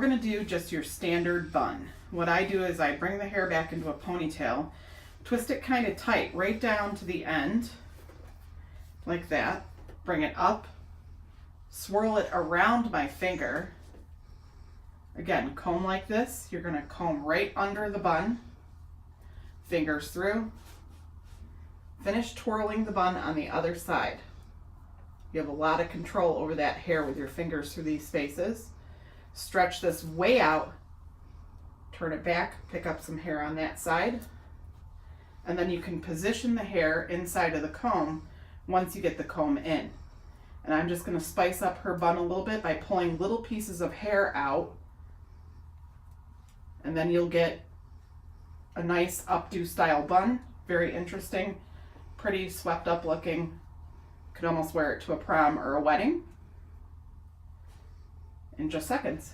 gonna do just your standard bun. What I do is I bring the hair back into a ponytail, twist it kind of tight, right down to the end, like that. Bring it up, swirl it around my finger. Again, comb like this. You're gonna comb right under the bun, fingers through. Finish twirling the bun on the other side. You have a lot of control over that hair with your fingers through these spaces. Stretch this way out, turn it back, pick up some hair on that side, and then you can position the hair inside of the comb once you get the comb in. And I'm just going to spice up her bun a little bit by pulling little pieces of hair out, and then you'll get a nice updo style bun. Very interesting, pretty swept up looking. Could almost wear it to a prom or a wedding in just seconds.